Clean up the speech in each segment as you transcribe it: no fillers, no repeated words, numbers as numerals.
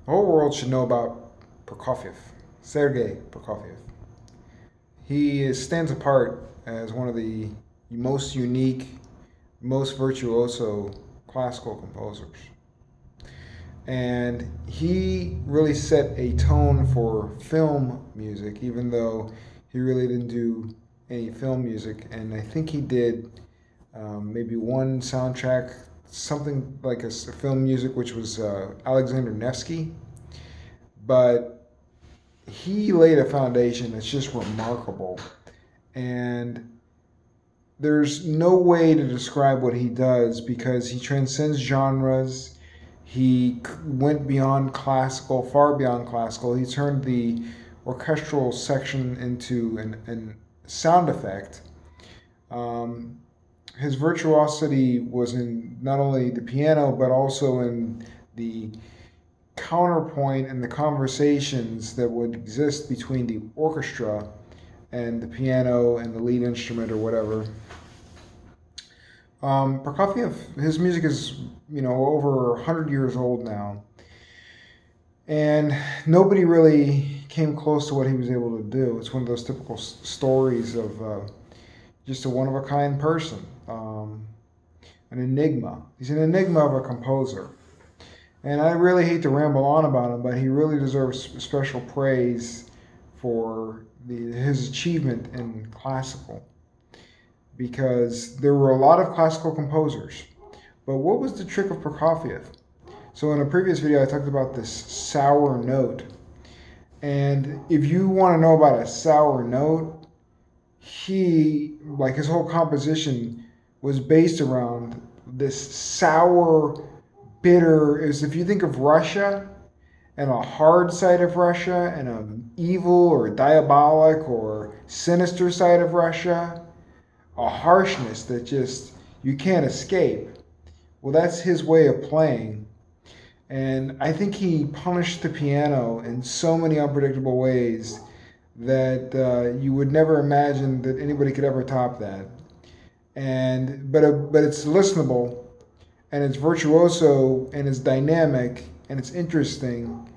The whole world should know about Prokofiev, Sergei Prokofiev. Stands apart as one of the most unique, most virtuoso classical composers. And he really set a tone for film music, even though he really didn't do any film music. And I think he did maybe one soundtrack, something like a film music, which was Alexander Nevsky. But he laid a foundation that's just remarkable. And there's no way to describe what he does because he transcends genres. He went beyond classical, far beyond classical. He turned the orchestral section into an sound effect. Um, his virtuosity was in not only the piano but also in the counterpoint and the conversations that would exist between the orchestra and the piano and the lead instrument or whatever. Prokofiev, his music is over 100 years old now, and nobody really came close to what he was able to do. It's one of those typical stories of just a one of a kind person, an enigma. He's an enigma of a composer, and I really hate to ramble on about him, but he really deserves special praise for his achievement in classical because there were a lot of classical composers. But what was the trick of Prokofiev? So in a previous video, I talked about this sour note. And if you want to know about a sour note, his whole composition was based around this sour, bitter, is if you think of Russia and a hard side of Russia and an evil or diabolic or sinister side of Russia, a harshness that just you can't escape. Well, that's his way of playing. And I think he punished the piano in so many unpredictable ways that you would never imagine that anybody could ever top that. But it's listenable, and it's virtuoso, and it's dynamic, and it's interesting,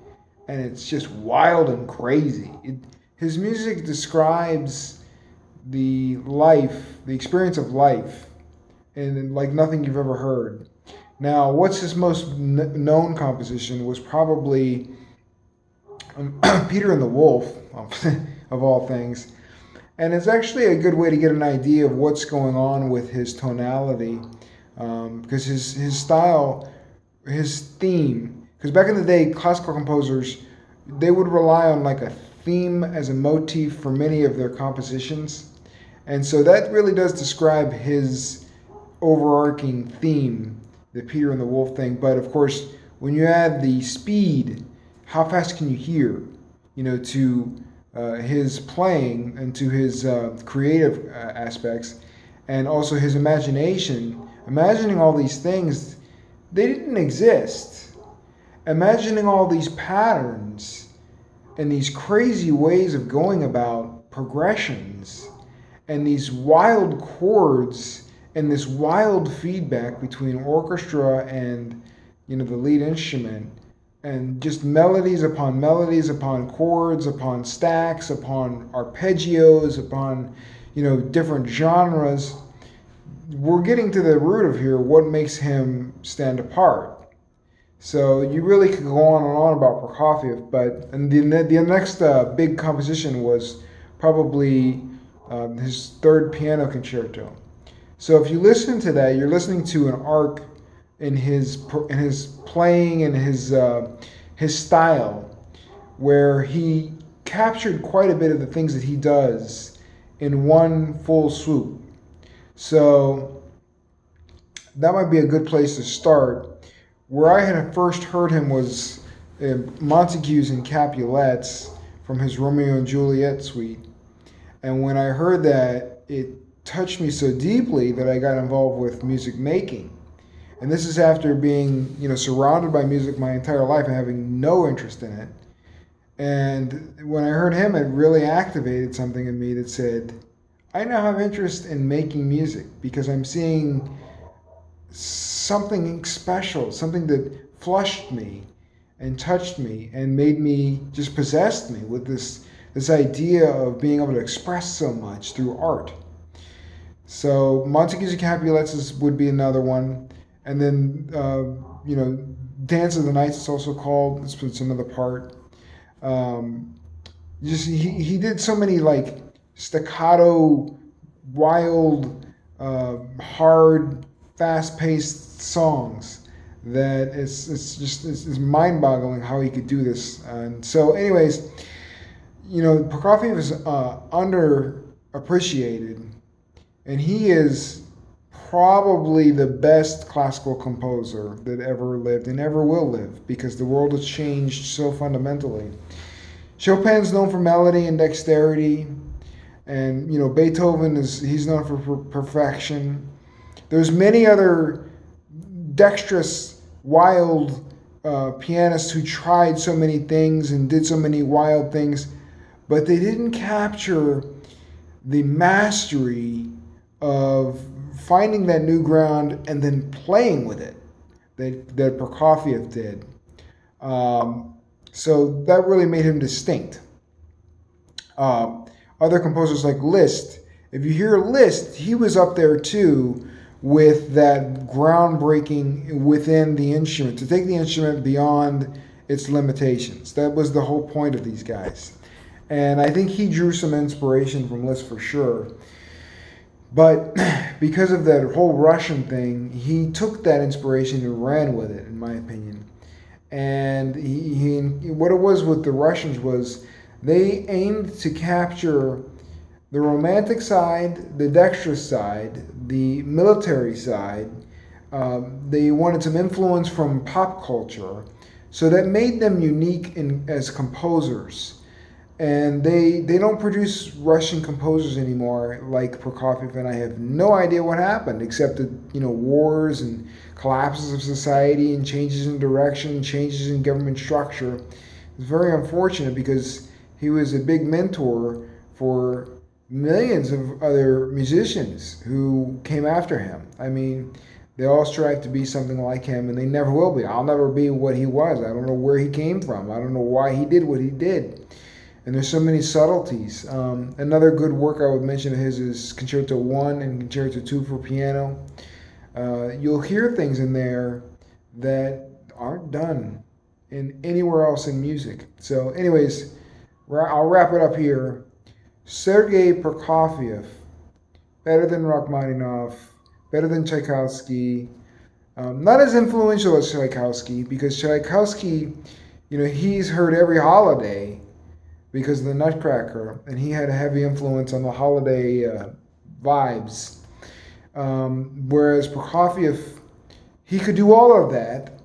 and it's just wild and crazy. His music describes the experience of life, and like nothing you've ever heard. Now, what's his most known composition was probably Peter and the Wolf, of all things. And it's actually a good way to get an idea of what's going on with his tonality, because his style, his theme, because back in the day, classical composers, they would rely on like a theme as a motif for many of their compositions. And so that really does describe his overarching theme, the Peter and the Wolf thing. But of course, when you add the speed, how fast can you hear, to his playing and to his creative aspects, and also his imagination, imagining all these things, they didn't exist. Imagining all these patterns and these crazy ways of going about progressions and these wild chords and this wild feedback between orchestra and the lead instrument, and just melodies upon chords upon stacks upon arpeggios upon different genres. We're getting to the root of here, what makes him stand apart. So you really could go on and on about Prokofiev, but the next big composition was probably his third piano concerto. So if you listen to that, you're listening to an arc in his playing and his style, where he captured quite a bit of the things that he does in one full swoop. So that might be a good place to start. Where I had first heard him was Montagues and Capulets from his Romeo and Juliet suite. And when I heard that, it touched me so deeply that I got involved with music making. And this is after being, surrounded by music my entire life and having no interest in it. And when I heard him, it really activated something in me that said, I now have interest in making music because I'm seeing something special, something that flushed me, and touched me and made me, just possessed me with this idea of being able to express so much through art. So Montagues and Capulets would be another one, and then Dance of the Nights it's also called. It's another part. Um, just he did so many like staccato, wild, hard, fast-paced songs that it's mind-boggling how he could do this. And so, anyways, Prokofiev is underappreciated, and he is probably the best classical composer that ever lived and ever will live, because the world has changed so fundamentally. Chopin's known for melody and dexterity, and Beethoven he's known for perfection. There's many other dexterous, wild pianists who tried so many things and did so many wild things, but they didn't capture the mastery of finding that new ground and then playing with it that Prokofiev did. So that really made him distinct. Other composers like Liszt, if you hear Liszt, he was up there too with that groundbreaking within the instrument, to take the instrument beyond its limitations. That was the whole point of these guys. And I think he drew some inspiration from Liszt for sure. But because of that whole Russian thing, he took that inspiration and ran with it, in my opinion. And what it was with the Russians was they aimed to capture the romantic side, the dexterous side, the military side. They wanted some influence from pop culture, so that made them unique as composers. And they don't produce Russian composers anymore like Prokofiev, and I have no idea what happened, except that wars and collapses of society and changes in direction, changes in government structure. It's very unfortunate because he was a big mentor for millions of other musicians who came after him. I mean, they all strive to be something like him, and they never will be. I'll never be what he was. I don't know where he came from. I don't know why he did what he did. And there's so many subtleties. Another good work I would mention of his is Concerto 1 and Concerto 2 for piano. You'll hear things in there that aren't done in anywhere else in music. So anyways, I'll wrap it up here. Sergei Prokofiev, better than Rachmaninoff, better than Tchaikovsky. Not as influential as Tchaikovsky, because Tchaikovsky, he's heard every holiday because of the Nutcracker, and he had a heavy influence on the holiday vibes. Whereas Prokofiev, he could do all of that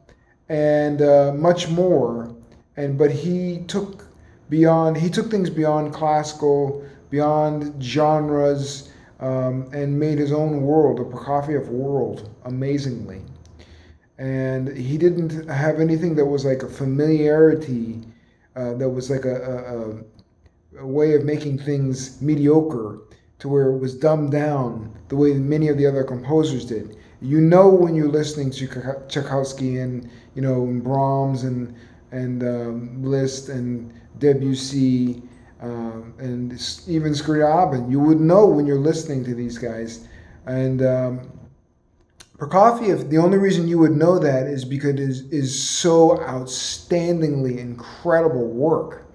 and much more, but he took things beyond classical, beyond genres, and made his own world, the Prokofiev world, amazingly. And he didn't have anything that was like a familiarity, that was like a way of making things mediocre, to where it was dumbed down the way many of the other composers did. When you're listening to Tchaikovsky and Brahms and Liszt and Debussy and even Scriabin, you would know when you're listening to these guys. And Prokofiev, the only reason you would know that is because it is so outstandingly incredible work.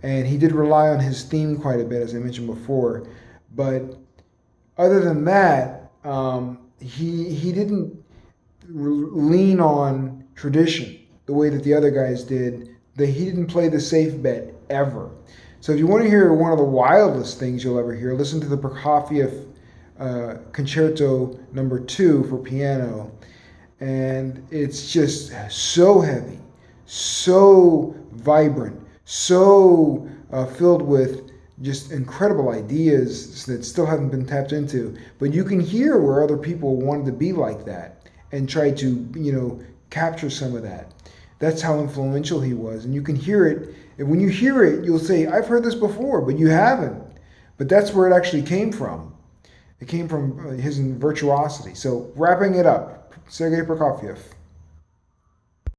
And he did rely on his theme quite a bit, as I mentioned before. But other than that, he didn't lean on tradition the way that the other guys did. He didn't play the safe bet ever. So if you want to hear one of the wildest things you'll ever hear, listen to the Prokofiev Concerto number 2 for piano. And it's just so heavy, so vibrant, so filled with just incredible ideas that still haven't been tapped into. But you can hear where other people wanted to be like that and try to, capture some of that. That's how influential he was. And you can hear it. And when you hear it, you'll say, I've heard this before, but you haven't. But that's where it actually came from. It came from his virtuosity. So wrapping it up, Sergei Prokofiev.